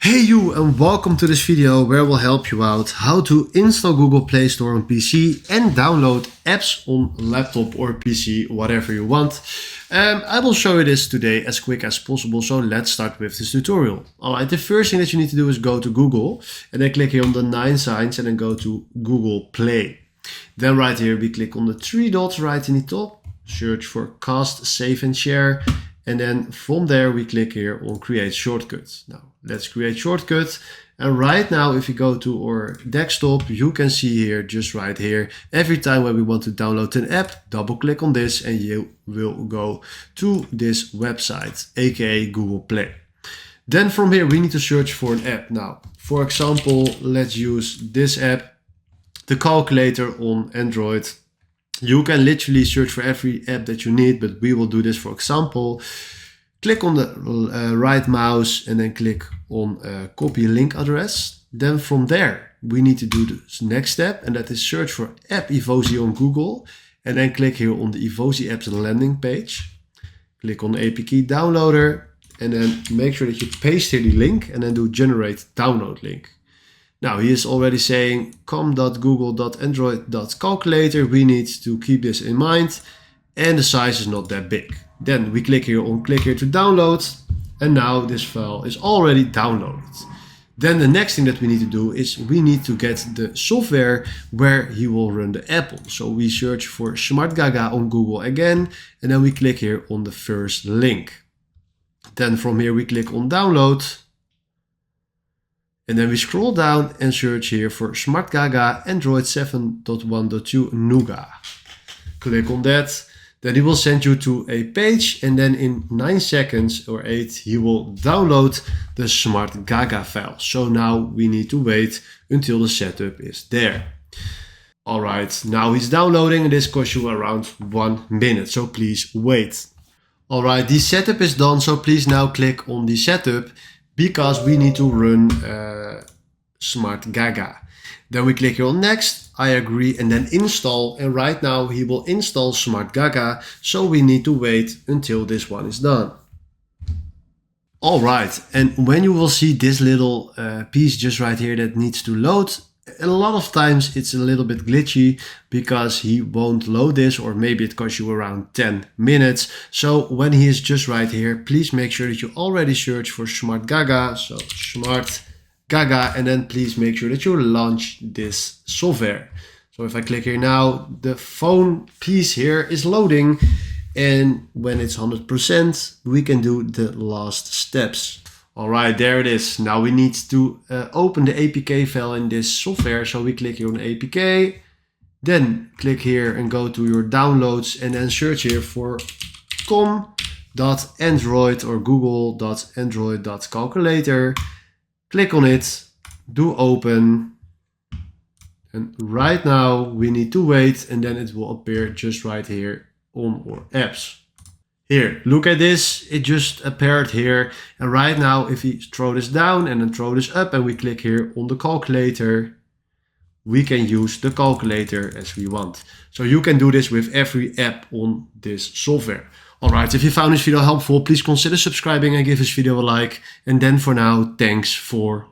Hey you, and welcome to this video where we'll help you out how to install Google Play Store on PC and download apps on laptop or PC, whatever you want. I will show you this today as quick as possible, so let's start with this tutorial. Alright, the first thing that you need to do is go to Google and then click here on the 9 signs and then go to Google Play. Then right here we click on the 3 dots right in the top, search for Cast, Save and Share. And then from there we click here on create shortcut. Now let's create shortcut. And right now if you go to our desktop, you can see here, just right here, every time when we want to download an app, double click on this and you will go to this website, aka Google Play. Then from here we need to search for an app. Now, for example, let's use this app, the calculator on Android. You can literally search for every app that you need, but we will do this for example. Click on the right mouse and then click on copy link address. Then from there, we need to do the next step, and that is search for app Evosi on Google. And then click here on the Evosi apps landing page. Click on the APK downloader and then make sure that you paste here the link and then do generate download link. Now he is already saying com.google.android.calculator. We need to keep this in mind and the size is not that big. Then we click here to download and now this file is already downloaded. Then the next thing that we need to do is we need to get the software where he will run the app on. So we search for SmartGaga on Google again and then we click here on the first link. Then from here we click on download. And then we scroll down and search here for SmartGaga Android 7.1.2 Nougat. Click on that. Then he will send you to a page and then in 9 seconds or 8 he will download the SmartGaga file. So now we need to wait until the setup is there. Alright, now he's downloading and this costs you around 1 minute. So please wait. Alright, the setup is done. So please now click on the setup, because we need to run SmartGaga. Then we click here on next, I agree, and then install. And right now he will install SmartGaga. So we need to wait until this one is done. All right, and when you will see this little piece just right here that needs to load, a lot of times it's a little bit glitchy because he won't load this, or maybe it costs you around 10 minutes. So when he is just right here, please make sure that you already search for SmartGaga. So SmartGaga, and then please make sure that you launch this software. So if I click here now, the phone piece here is loading. And when it's 100%, we can do the last steps. All right, there it is. Now we need to open the APK file in this software. So we click here on APK, then click here and go to your downloads and then search here for com.android or google.android.calculator. Click on it, do open. And right now we need to wait and then it will appear just right here on our apps. Here, look at this, it just appeared here. And right now, if we throw this down and then throw this up and we click here on the calculator, we can use the calculator as we want. So you can do this with every app on this software. All right, if you found this video helpful, please consider subscribing and give this video a like. And then for now, thanks for